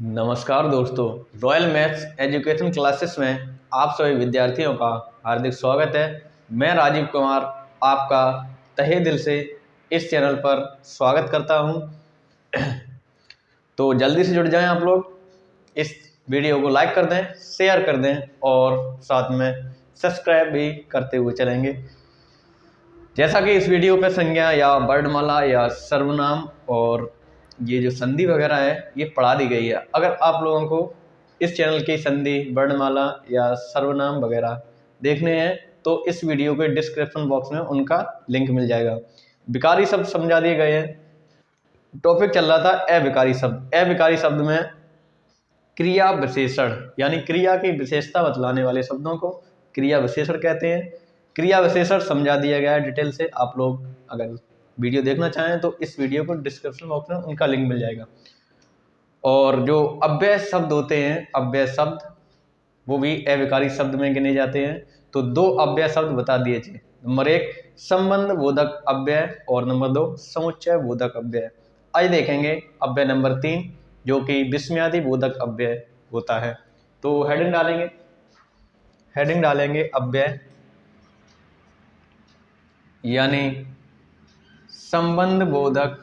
नमस्कार दोस्तों, royal maths education classes में आप सभी विद्यार्थियों का हार्दिक स्वागत है। मैं राजीव कुमार आपका तहे दिल से इस चैनल पर स्वागत करता हूं। तो जल्दी से जुड़ जाएं आप लोग, इस वीडियो को लाइक कर दें, शेयर कर दें और साथ में सब्सक्राइब भी करते हुए चलेंगे। जैसा कि इस वीडियो पे संज्ञा या वर्णमाला या सर्वनाम और ये जो संधि वगैरह है ये पढ़ा दी गई है। अगर आप लोगों को इस चैनल की संधि, वर्णमाला या सर्वनाम वगैरह देखने हैं तो इस वीडियो के डिस्क्रिप्शन बॉक्स में उनका लिंक मिल जाएगा। विकारी शब्द समझा दिए गए हैं। टॉपिक चल रहा था अविकारी शब्द। अविकारी शब्द में क्रिया विशेषण यानी क्रिया की विशेषता बतलाने वाले शब्दों को क्रिया विशेषण कहते हैं। क्रिया विशेषण समझा दिया गया है डिटेल से। आप लोग अगर वीडियो देखना चाहें तो इस वीडियो को डिस्क्रिप्शन बॉक्स में उनका लिंक मिल जाएगा। और जो अव्यय शब्द होते हैं, अव्यय शब्द वो भी अविकारी शब्द में गिने जाते हैं। तो दो अव्यय शब्द बता दिए थे। नंबर 1 संबंध बोधक अव्यय और नंबर 2 समुच्चय बोधक अव्यय। आज देखेंगे अव्यय नंबर 3 जो कि विस्मयादि बोधक अव्यय होता है। तो हेडिंग डालेंगे अव्यय यानी संबंध बोधक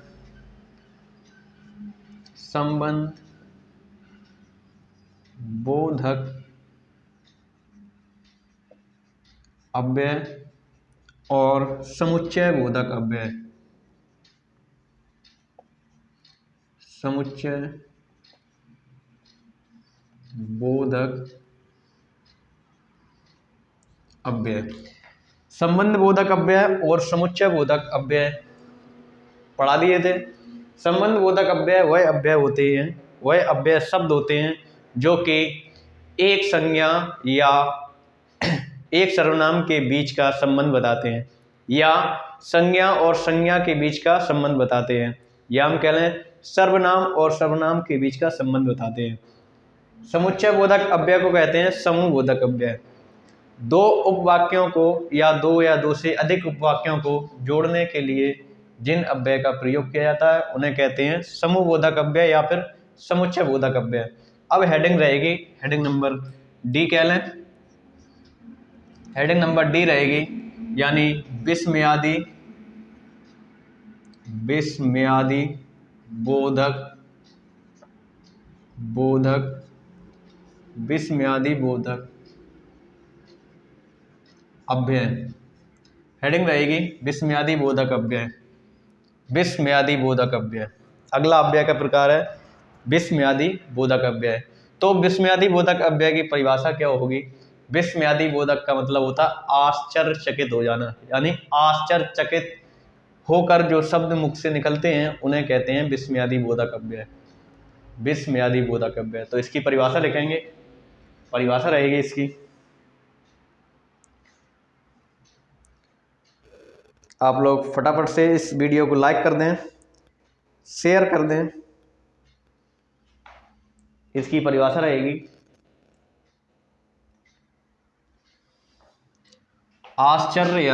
अव्यय और समुच्चय बोधक अव्यय। संबंध बोधक अव्यय और समुच्चय बोधक अव्यय पढ़ा दिए थे। संबंध बोधक अव्यय वह अव्यय शब्द होते हैं जो कि एक संज्ञा या एक सर्वनाम के बीच का संबंध बताते हैं या संज्ञा और संज्ञा के बीच का संबंध बताते हैं, या हम कह लें सर्वनाम और सर्वनाम के बीच का संबंध बताते हैं। समुच्चय बोधक अव्यय को कहते हैं समूह बोधक अव्यय। दो उपवाक्यों को या दो से अधिक उपवाक्यों को जोड़ने के लिए जिन अव्यय का प्रयोग किया जाता है उन्हें कहते हैं समूह बोधक अव्यय या फिर समुच्चय बोधक अव्यय। अब हेडिंग रहेगी, हेडिंग नंबर डी कह लें। हेडिंग नंबर डी रहेगी यानी विस्मयादि बोधक अव्यय। हेडिंग रहेगी विस्मयादि बोधक अव्यय। अगला अव्यय का प्रकार है विस्मयादि बोधक अव्यय। तो विस्मयादि बोधक अव्यय की परिभाषा क्या होगी? विस्मयादि बोधक का मतलब होता है आश्चर्यचकित हो जाना, यानी आश्चर्यचकित होकर जो शब्द मुख से निकलते हैं उन्हें कहते हैं विस्मयादि बोधक अव्यय। तो इसकी परिभाषा लिखेंगे। परिभाषा रहेगी इसकी, आप लोग फटाफट से इस वीडियो को लाइक कर दें, शेयर कर दें। इसकी परिभाषा रहेगी आश्चर्य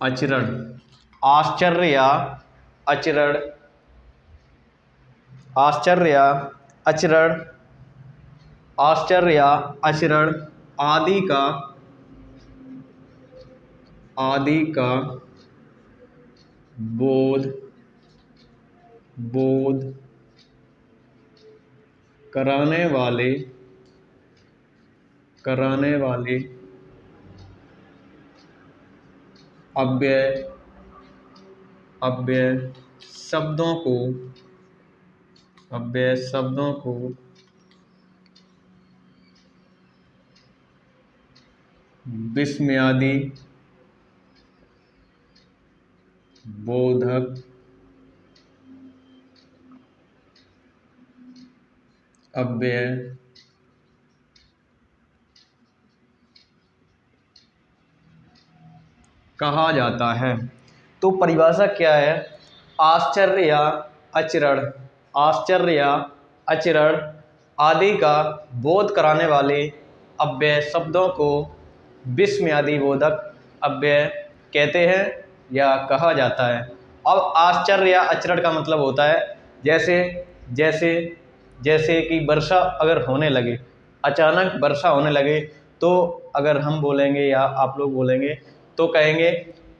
अचरण। आश्चर्य अचरण आदि का बोध कराने वाले अव्यय शब्दों को विस्मयादि बोधक अव्यय कहा जाता है। तो परिभाषा क्या है? आश्चर्य अचरण आदि का बोध कराने वाले अव्यय शब्दों को विस्मयादि बोधक अव्यय कहते हैं या कहा जाता है। अब आश्चर्य या अचरज का मतलब होता है जैसे जैसे जैसे कि वर्षा अगर होने लगे, अचानक वर्षा होने लगे, तो अगर हम बोलेंगे या आप लोग बोलेंगे तो कहेंगे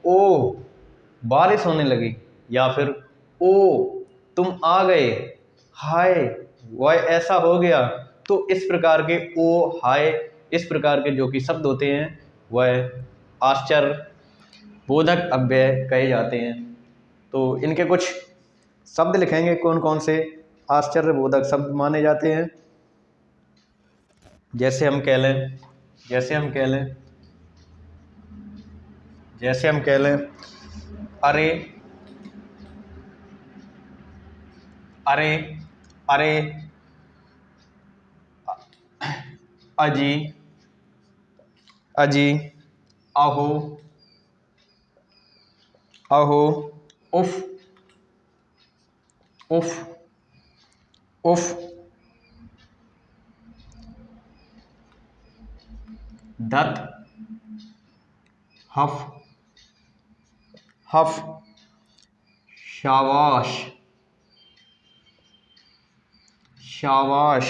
ओ बारिश होने लगी, या फिर ओ तुम आ गए, हाय वह ऐसा हो गया। तो इस प्रकार के ओ, हाय, इस प्रकार के जो कि शब्द होते हैं वह आश्चर्य बोधक अव्यय कहे जाते हैं। तो इनके कुछ शब्द लिखेंगे कौन कौन से आश्चर्य बोधक शब्द माने जाते हैं। जैसे हम कह लें जैसे हम कह लें जैसे हम कह लें अरे अरे अरे, अजी अजी, अहो अहो, उफ उफ उफ, धत, हफ हफ, शाबाश शाबाश,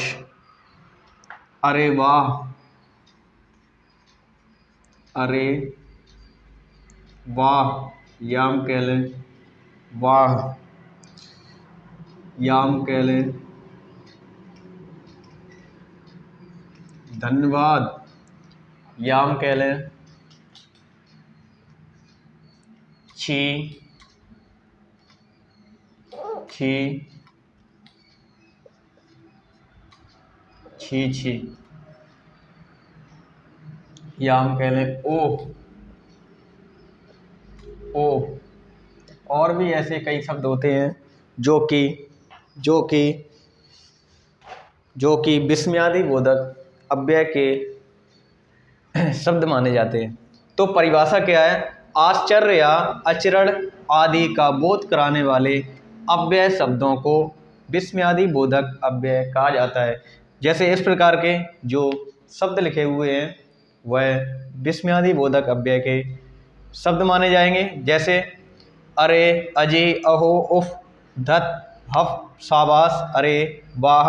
अरे वाह अरे वाह, याम कह लें वाह, याम कह लें धन्यवाद, याम कह लें छी छी छी छी, याम कह लें ओह ओह। और भी ऐसे कई शब्द होते हैं जो कि जो कि जो कि विस्मयादि बोधक अव्यय के शब्द माने जाते हैं। तो परिभाषा क्या है? आश्चर्य या अचरज आदि का बोध कराने वाले अव्यय शब्दों को विस्मयादि बोधक अव्यय कहा जाता है। जैसे इस प्रकार के जो शब्द लिखे हुए हैं वह विस्मयादि बोधक अव्यय के शब्द माने जाएंगे। जैसे अरे, अजी, अहो, उफ, धत, हफ, शाबाश, अरे, वाह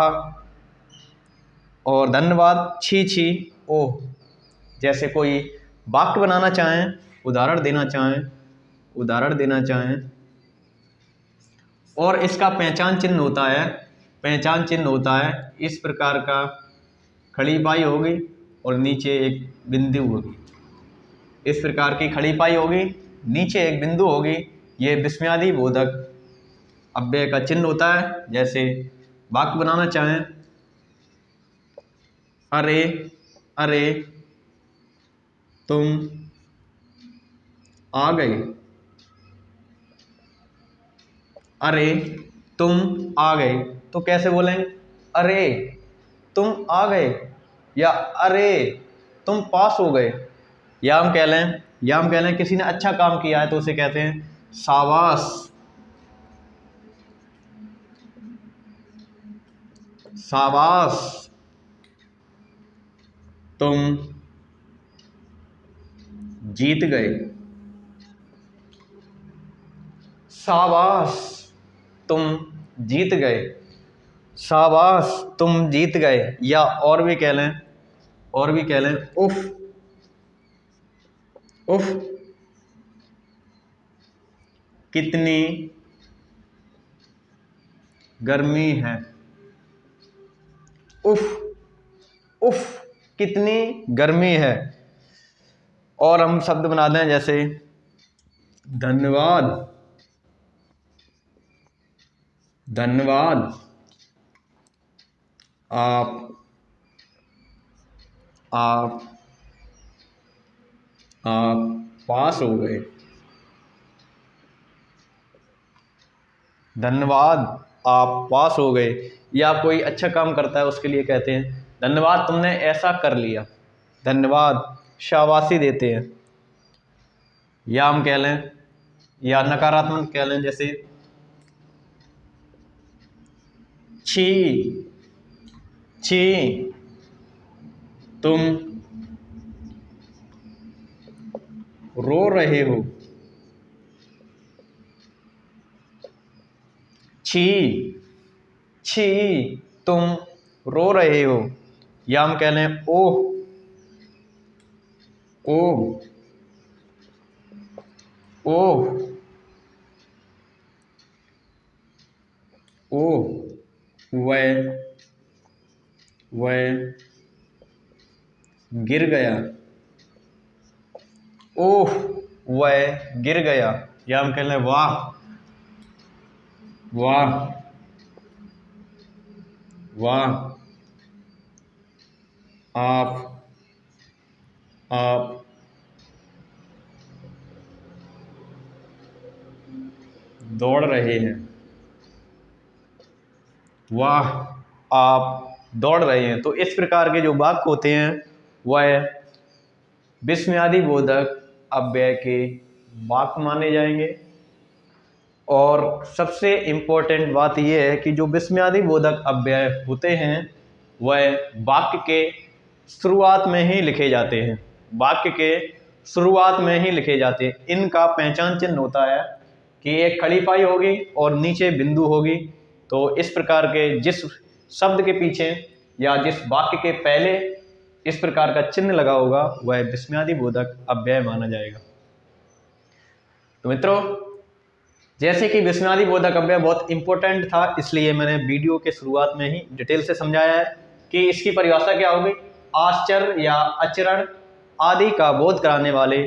और धन्यवाद, छी छी, ओह। जैसे कोई वाक्य बनाना चाहें, उदाहरण देना चाहें और इसका पहचान चिन्ह होता है इस प्रकार का, खड़ी पाई होगी और नीचे एक बिंदु होगी। इस प्रकार की खड़ी पाई होगी, नीचे एक बिंदु होगी, ये विस्मयादि बोधक अव्यय का चिन्ह होता है। जैसे वाक्य बनाना चाहें, अरे अरे तुम आ गए, अरे तुम आ गए, तो कैसे बोलेंगे? अरे तुम आ गए, या अरे तुम पास हो गए। या हम कह लें किसी ने अच्छा काम किया है तो उसे कहते हैं शाबाश शाबाश, तुम जीत गए, शाबाश तुम जीत गए, शाबाश तुम जीत गए। या और भी कह लें उफ उफ, कितनी गर्मी है, उफ उफ, कितनी गर्मी है। और हम शब्द बना दें जैसे धन्यवाद धन्यवाद, आप आप आप पास हो गए, धन्यवाद आप पास हो गए। या कोई अच्छा काम करता है उसके लिए कहते हैं धन्यवाद तुमने ऐसा कर लिया, धन्यवाद शाबाशी देते हैं। या हम कह लें या नकारात्मक कह लें जैसे छी छी, तुम रो रहे हो। छी, छी, तुम रो रहे हो। या हम कह लें ओह, ओह, ओह, ओह, वह गिर गया। ओह, वह गिर गया। या हम कह लें वाह, वाह, वाह, आप दौड़ रहे हैं। वाह, आप दौड़ रहे हैं। तो इस प्रकार के जो वाक्य होते हैं वह विस्मयादि बोधक अव्यय के वाक्य माने जाएंगे। और सबसे इम्पोर्टेंट बात यह है कि जो विस्मयादि बोधक अव्यय होते हैं वह वाक्य के शुरुआत में ही लिखे जाते हैं। वाक्य के शुरुआत में ही लिखे जाते हैं। इनका पहचान चिन्ह होता है कि एक खड़ी पाई होगी और नीचे बिंदु होगी। तो इस प्रकार के जिस शब्द के पीछे या जिस वाक्य के पहले इस प्रकार का चिन्ह लगा होगा वह विस्मयादि बोधक अव्यय माना जाएगा। तो मित्रों, जैसे कि विस्मयादि बोधक अव्यय बहुत इंपॉर्टेंट था, इसलिए मैंने वीडियो के शुरुआत में ही डिटेल से समझाया है कि इसकी परिभाषा क्या होगी। आश्चर्य या अचरण आदि का बोध कराने वाले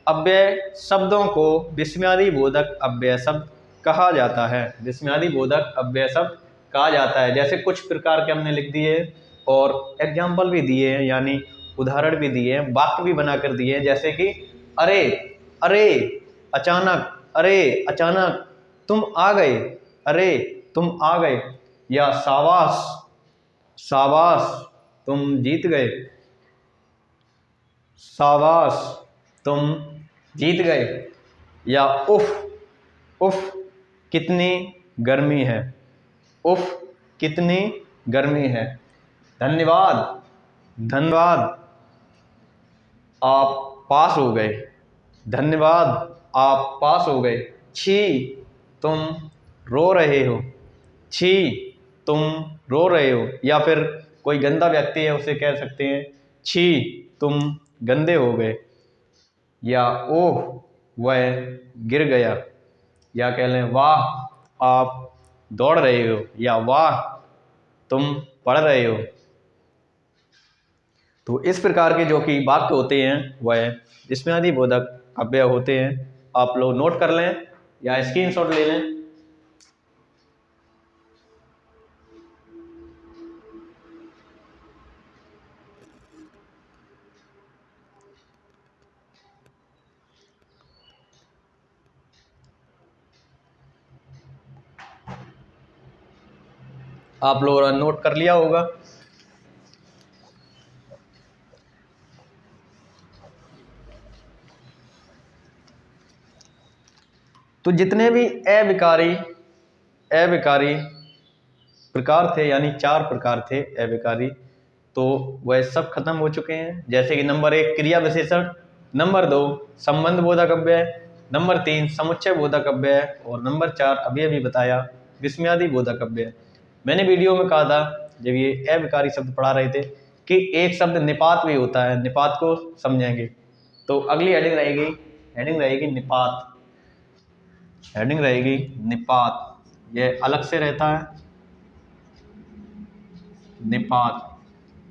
अव्यय शब्दों को विस्मयादि बोधक अव्यय शब्द कहा जाता है। विस्मयादि बोधक अव्यय शब्द कहा जाता है। जैसे कुछ प्रकार के हमने लिख दिए और एग्जाम्पल भी दिए हैं, यानी उदाहरण भी दिए हैं, वाक्य भी बनाकर दिए हैं। जैसे कि अरे, अरे, अचानक, अरे अचानक, तुम आ गए, अरे तुम आ गए। या शाबाश, शाबाश, तुम जीत गए, शाबाश, तुम जीत गए। या उफ, उफ, कितनी गर्मी है, उफ, कितनी गर्मी है। धन्यवाद, धन्यवाद, आप पास हो गए, धन्यवाद, आप पास हो गए। छी, तुम रो रहे हो, छी, तुम रो रहे हो। या फिर कोई गंदा व्यक्ति है उसे कह सकते हैं छी, तुम गंदे हो गए। या ओह, वह गिर गया। या कह लें वाह, आप दौड़ रहे हो। या वाह, तुम पढ़ रहे हो। तो इस प्रकार के जो कि वाक्य होते हैं वह विस्मयादि बोधक अव्यय होते हैं। आप लोग नोट कर लें या स्क्रीनशॉट ले लें। आप लोगों ने नोट कर लिया होगा। तो जितने भी अविकारी प्रकार थे, यानी 4 प्रकार थे अविकारी, तो वह सब खत्म हो चुके हैं। जैसे कि नंबर 1 क्रिया विशेषण, नंबर 2 संबंध बोधक अव्यय, नंबर 3 समुच्चय बोधक अव्यय और नंबर 4 अभी अभी बताया विस्मयादि बोधक अव्यय। मैंने वीडियो में कहा था जब ये अविकारी शब्द पढ़ा रहे थे कि एक शब्द निपात भी होता है, निपात को समझेंगे। तो अगली हेडिंग रहेगी निपात। हेडिंग रहेगी निपात, यह अलग से रहता है निपात।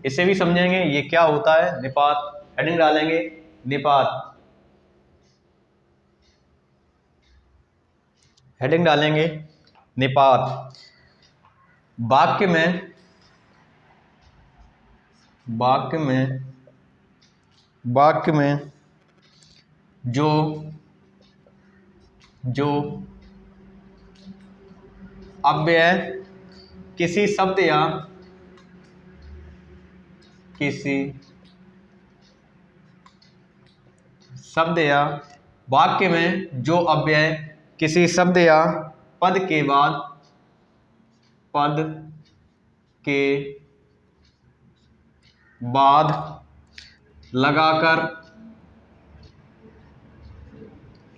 इसे भी समझेंगे ये क्या होता है निपात। हेडिंग डालेंगे निपात, हेडिंग डालेंगे निपात। वाक्य में जो अव्यय किसी शब्द या वाक्य में जो अव्यय किसी शब्द या पद के बाद लगाकर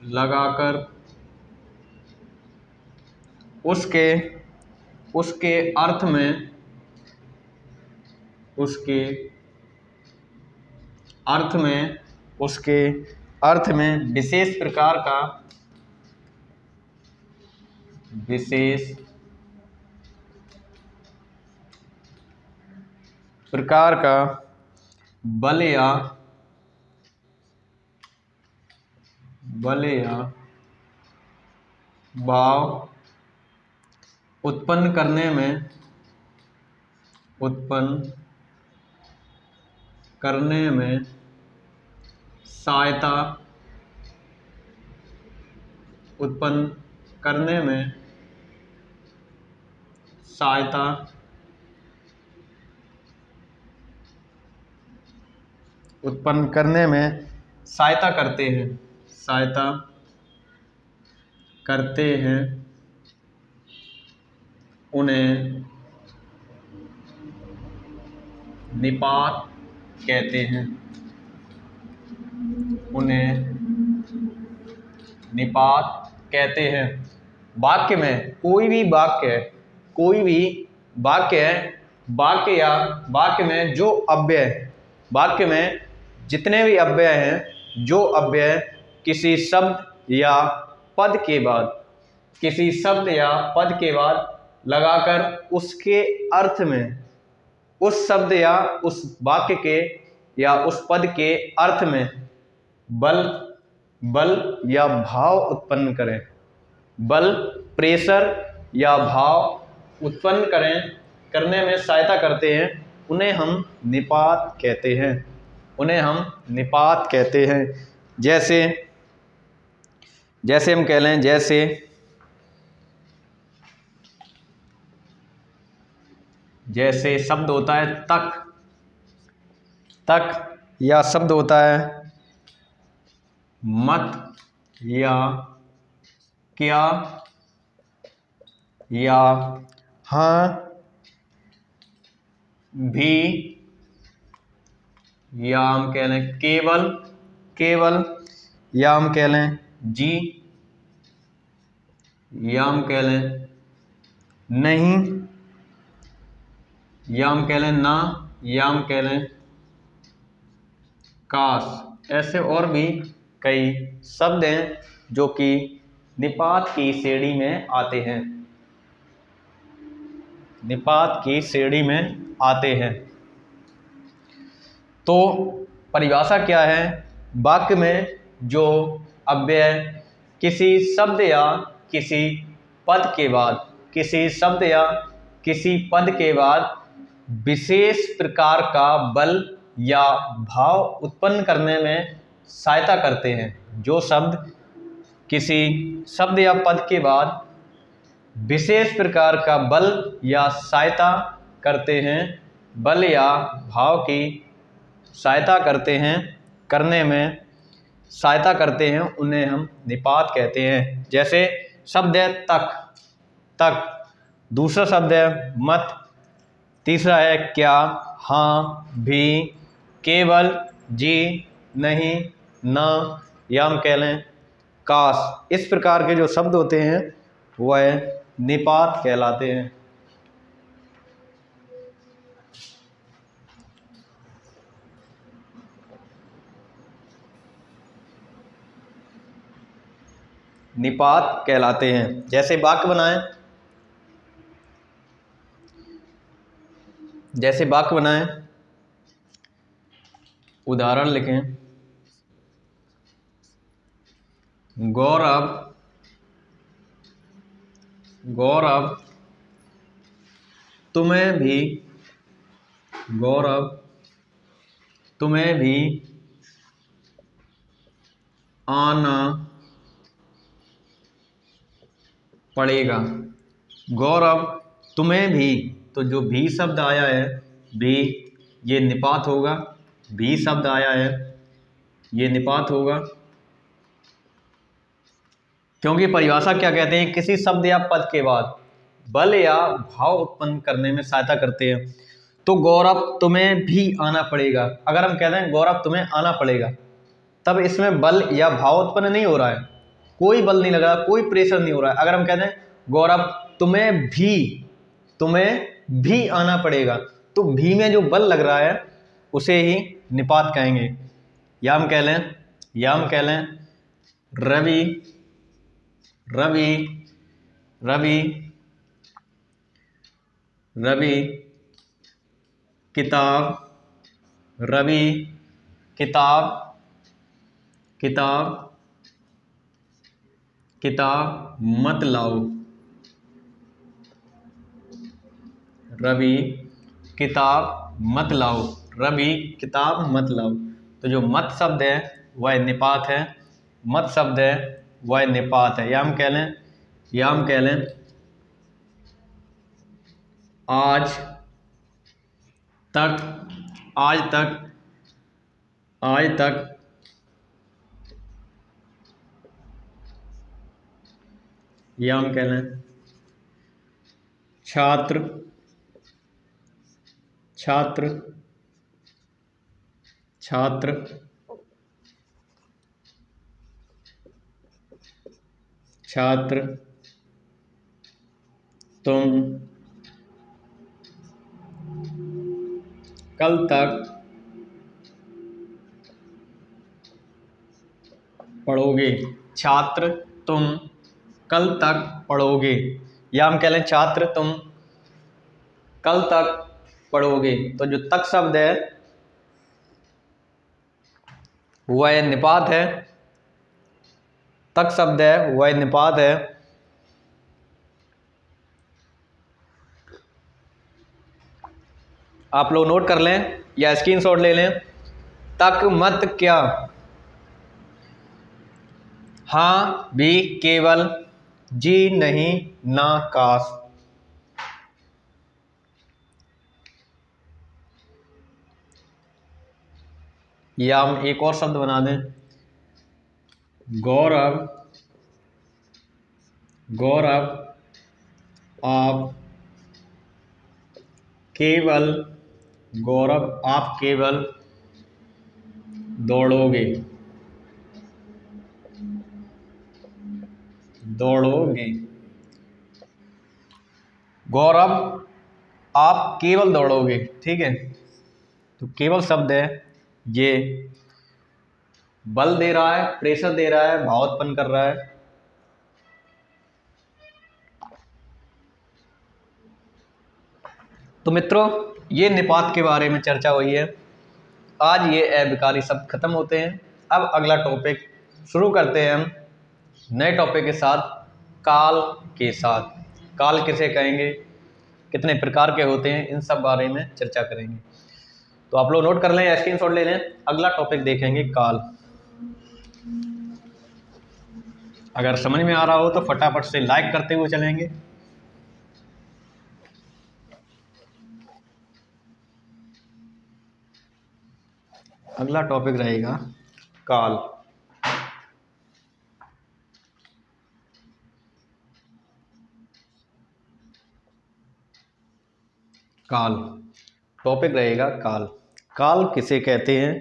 लगाकर उसके उसके अर्थ में उसके अर्थ में उसके अर्थ में विशेष प्रकार का बल या भाव उत्पन्न करने में सहायता करते हैं उन्हें निपात कहते हैं। वाक्य में कोई भी वाक्य में जो अव्यय, वाक्य में जितने भी अव्यय हैं, जो अव्यय किसी शब्द या पद के बाद लगाकर उसके अर्थ में उस शब्द या उस वाक्य के या उस पद के अर्थ में बल या भाव उत्पन्न करें, बल, प्रेशर या भाव उत्पन्न करने में सहायता करते हैं, उन्हें हम निपात कहते हैं। जैसे हम कह लें, जैसे शब्द होता है तक या शब्द होता है मत या क्या या हाँ भी, या हम कह लें केवल, या हम कह लें जी, या हम कह लें नहीं, या हम कह लें ना, या हम कह लें काश। ऐसे और भी कई शब्द हैं जो कि निपात की श्रेणी में आते हैं। तो परिभाषा क्या है? वाक्य में जो अव्यय किसी शब्द या किसी पद के बाद विशेष प्रकार का बल या भाव उत्पन्न करने में सहायता करते हैं, जो शब्द किसी शब्द या पद के बाद विशेष प्रकार का बल या सहायता करते हैं, बल या भाव की सहायता करते हैं, करने में सहायता करते हैं, उन्हें हम निपात कहते हैं। जैसे शब्द है तक, दूसरा शब्द है मत, तीसरा है क्या, हाँ भी, केवल, जी, नहीं, ना, या हम कह लें काश। इस प्रकार के जो शब्द होते हैं वह निपात कहलाते हैं। निपात कहलाते हैं। जैसे वाक्य बनाएं, उदाहरण लिखें। गौरव तुम्हें भी आना पड़ेगा। गौरव तुम्हें भी, तो जो भी शब्द आया है, भी ये निपात होगा, भी शब्द आया है ये निपात होगा, क्योंकि परिभाषा क्या कहते हैं? किसी शब्द या पद के बाद बल या भाव उत्पन्न करने में सहायता करते हैं। तो गौरव तुम्हें भी आना पड़ेगा, अगर हम कहते हैं गौरव तुम्हें आना पड़ेगा, तब इसमें बल या भाव उत्पन्न नहीं हो रहा है, कोई बल नहीं लग रहा, कोई प्रेशर नहीं हो रहा है। अगर हम कहते हैं गौरव तुम्हें भी आना पड़ेगा, तो भी में जो बल लग रहा है उसे ही निपात कहेंगे। या हम कह लें रवि रवि रवि रवि रवि किताब मत लाओ। रवि किताब मत लाओ। रवि किताब मत लाओ। तो जो मत शब्द है वह निपात है। मत शब्द है वह निपात है। या हम कह लें आज तक या हम कह लें छात्र तुम कल तक पढ़ोगे। छात्र तुम कल तक पढ़ोगे। या हम कह लें छात्र तुम कल तक पढ़ोगे। तो जो तक शब्द है वह निपात है। तक शब्द है वह निपात है। आप लोग नोट कर लें या स्क्रीनशॉट ले लें। तक मत क्या, हाँ भी केवल, जी नहीं ना काश। या हम एक और शब्द बना दें गौरव आप केवल दौड़ोगे। गौरव आप केवल दौड़ोगे। ठीक है, तो केवल शब्द है ये बल दे रहा है, प्रेशर दे रहा है, भाव उत्पन्न कर रहा है। तो मित्रों, ये निपात के बारे में चर्चा हुई है। आज ये अविकारी शब्द खत्म होते हैं। अब अगला टॉपिक शुरू करते हैं हम नए टॉपिक के साथ, काल के साथ। काल किसे कहेंगे, कितने प्रकार के होते हैं, इन सब बारे में चर्चा करेंगे। तो आप लोग नोट कर लें या स्क्रीनशॉट ले लें। अगला टॉपिक देखेंगे काल। अगर समझ में आ रहा हो तो फटाफट से लाइक करते हुए चलेंगे। अगला टॉपिक रहेगा काल। टॉपिक रहेगा काल। काल किसे कहते हैं,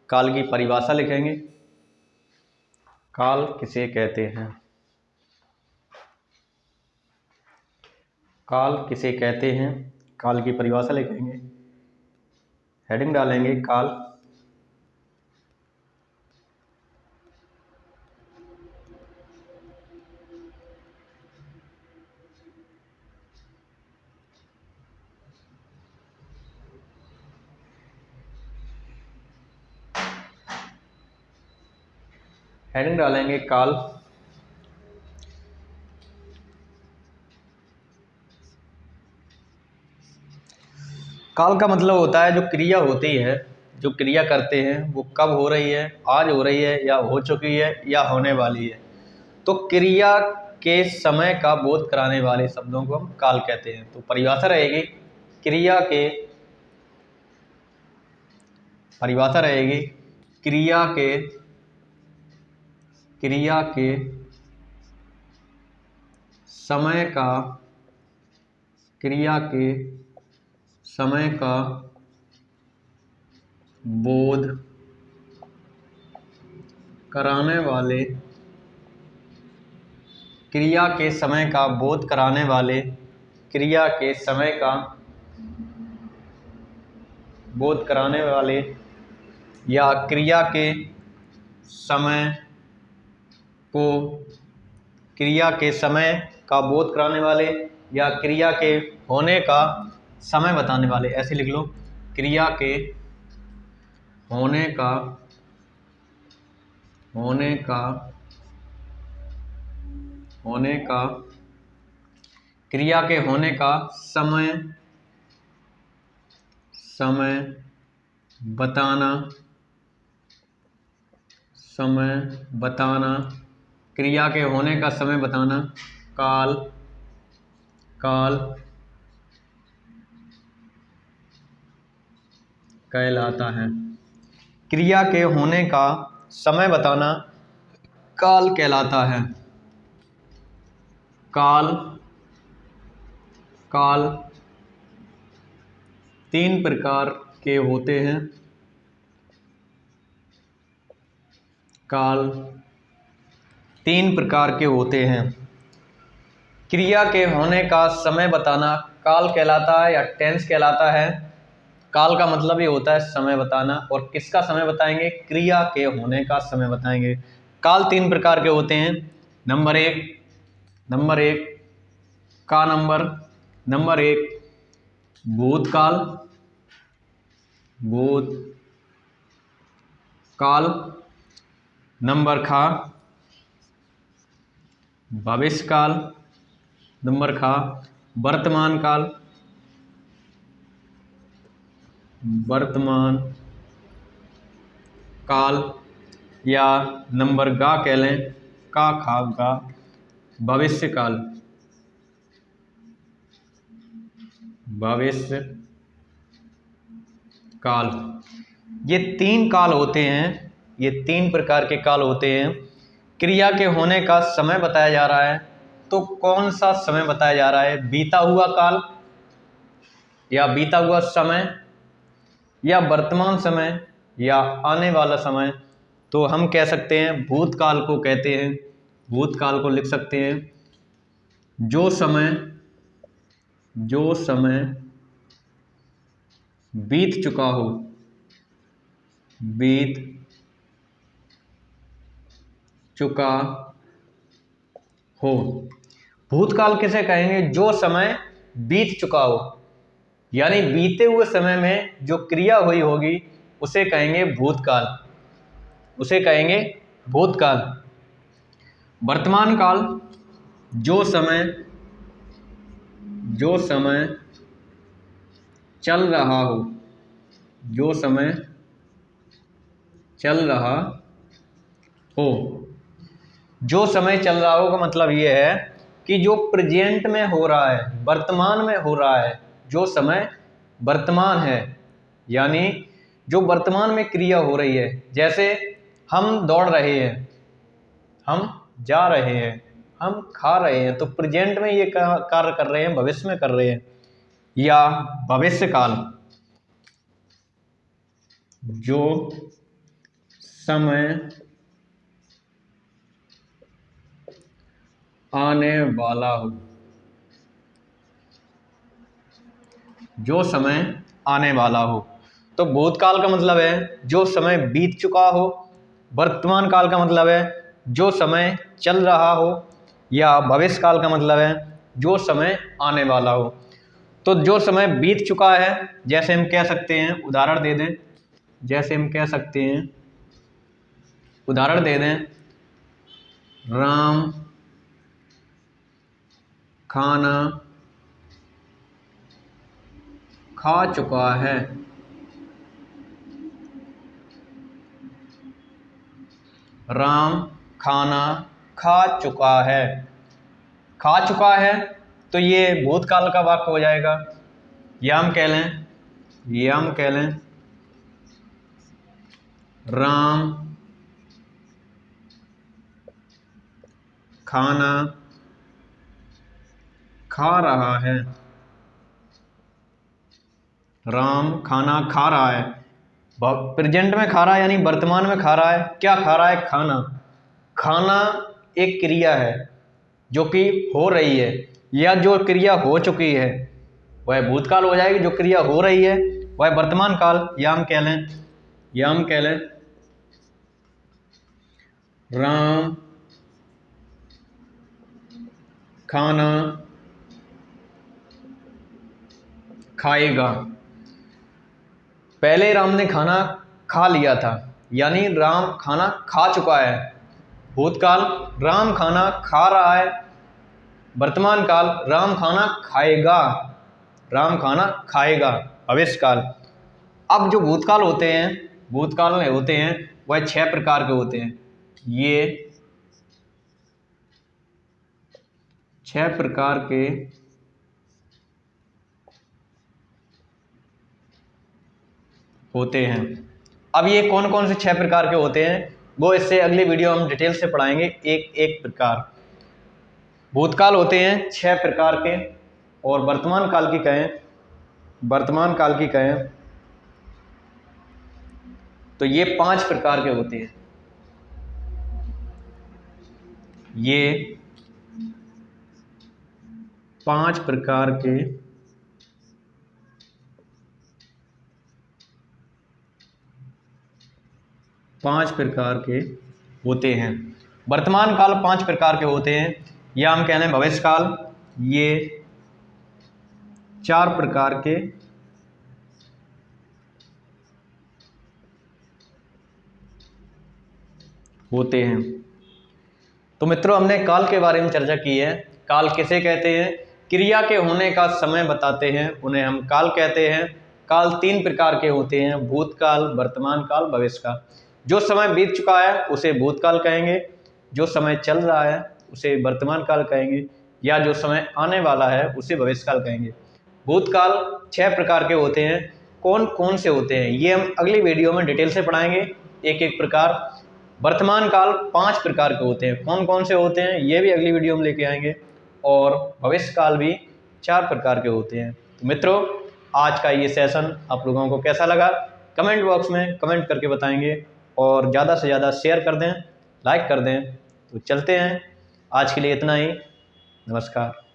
काल की परिभाषा लिखेंगे। काल किसे कहते हैं, काल किसे कहते हैं, काल की परिभाषा लिखेंगे, हेडिंग डालेंगे काल। हेडिंग डालेंगे काल। काल का मतलब होता है जो क्रिया होती है, जो क्रिया करते हैं वो कब हो रही है, आज हो रही है या हो चुकी है या होने वाली है। तो क्रिया के समय का बोध कराने वाले शब्दों को हम काल कहते हैं। तो परिभाषा रहेगी क्रिया के समय का बोध कराने वाले क्रिया के समय का बोध कराने वाले, क्रिया के समय का बोध कराने वाले या क्रिया के समय को, क्रिया के समय का बोध कराने वाले या क्रिया के होने का समय बताने वाले, ऐसे लिख लो। क्रिया के होने का क्रिया के होने का समय बताना, क्रिया के होने का समय बताना काल कहलाता है। क्रिया के होने का समय बताना काल कहलाता है। काल 3 प्रकार के होते हैं। काल 3 प्रकार के होते हैं। क्रिया के होने का समय बताना काल कहलाता है या टेंस कहलाता है। काल का मतलब ये होता है समय बताना, और किसका समय बताएंगे? क्रिया के होने का समय बताएंगे। काल 3 प्रकार के होते हैं। नंबर एक का नंबर 1 भूतकाल, नंबर खा भविष्यकाल, नंबर खा वर्तमान काल, या नंबर गा कह लें, का खा गा भविष्य काल। ये 3 काल होते हैं, ये 3 प्रकार के काल होते हैं। क्रिया के होने का समय बताया जा रहा है, तो कौन सा समय बताया जा रहा है? बीता हुआ काल या बीता हुआ समय या वर्तमान समय या आने वाला समय? तो हम कह सकते हैं भूतकाल को कहते हैं। भूतकाल को लिख सकते हैं जो समय बीत चुका हो। भूतकाल किसे कहेंगे? जो समय बीत चुका हो, यानी बीते हुए समय में जो क्रिया हुई होगी उसे कहेंगे भूतकाल। वर्तमान काल जो समय चल रहा हो, जो समय चल रहा हो का मतलब ये है कि जो प्रेजेंट में हो रहा है, वर्तमान में हो रहा है, जो समय वर्तमान है, यानी जो वर्तमान में क्रिया हो रही है। जैसे हम दौड़ रहे हैं, हम जा रहे हैं, हम खा रहे हैं, तो प्रेजेंट में ये कार्य कर रहे हैं, भविष्य में कर रहे हैं। या भविष्य काल जो समय आने वाला हो, तो भूतकाल का मतलब है जो समय बीत चुका हो, वर्तमान काल का मतलब है जो समय चल रहा हो, या भविष्य काल का मतलब है जो समय आने वाला हो। तो जो समय बीत चुका है, जैसे हम कह सकते हैं, उदाहरण दे दें, राम खाना खा चुका है। राम खाना खा चुका है, तो ये भूतकाल का वाक्य हो जाएगा। या हम कह लें राम खाना खा रहा है। राम खाना खा रहा है, प्रेजेंट में खा रहा है, यानी वर्तमान में खा रहा है। क्या खा रहा है? खाना एक क्रिया है, जो कि हो रही है, या जो क्रिया हो चुकी है वह भूतकाल हो जाएगी, जो क्रिया हो रही है वह वर्तमान काल, या हम कह लें राम खाना खाएगा। पहले राम ने खाना खा लिया था, यानी राम खाना खा चुका है। भूतकाल राम खाना खा रहा है। वर्तमान काल राम खाना खाएगा, राम खाना खाएगा। भविष्य काल, अब जो भूतकाल होते हैं, भूतकाल में होते हैं वह 6 प्रकार के होते हैं। ये 6 प्रकार के होते हैं। अब ये कौन कौन से 6 प्रकार के होते हैं वो इससे अगली वीडियो हम डिटेल से पढ़ाएंगे, एक एक प्रकार। भूतकाल होते हैं 6 प्रकार के, और वर्तमान काल की कहें तो ये 5 प्रकार के होते हैं। ये 5 प्रकार के होते हैं। वर्तमान काल 5 प्रकार के होते हैं, या हम कह लें भविष्य काल, ये 4 प्रकार के होते हैं। तो मित्रों, हमने काल के बारे में चर्चा की है। काल किसे कहते हैं? क्रिया के होने का समय बताते हैं, उन्हें हम काल कहते हैं। काल 3 प्रकार के होते हैं, भूतकाल, वर्तमान काल, भविष्य काल। जो समय बीत चुका है उसे भूतकाल कहेंगे, जो समय चल रहा है उसे वर्तमान काल कहेंगे, या जो समय आने वाला है उसे भविष्य काल कहेंगे। भूतकाल 6 प्रकार के होते हैं। कौन कौन से होते हैं ये हम अगली वीडियो में डिटेल से पढ़ाएंगे, एक एक प्रकार। वर्तमान काल 5 प्रकार के होते हैं, कौन कौन से होते हैं ये भी अगली वीडियो में लेके आएंगे। और भविष्य काल भी 4 प्रकार के होते हैं। तो मित्रों, आज का ये सेशन आप लोगों को कैसा लगा कमेंट बॉक्स में कमेंट करके बताएंगे, और ज़्यादा से ज़्यादा शेयर कर दें, लाइक कर दें। तो चलते हैं, आज के लिए इतना ही। नमस्कार।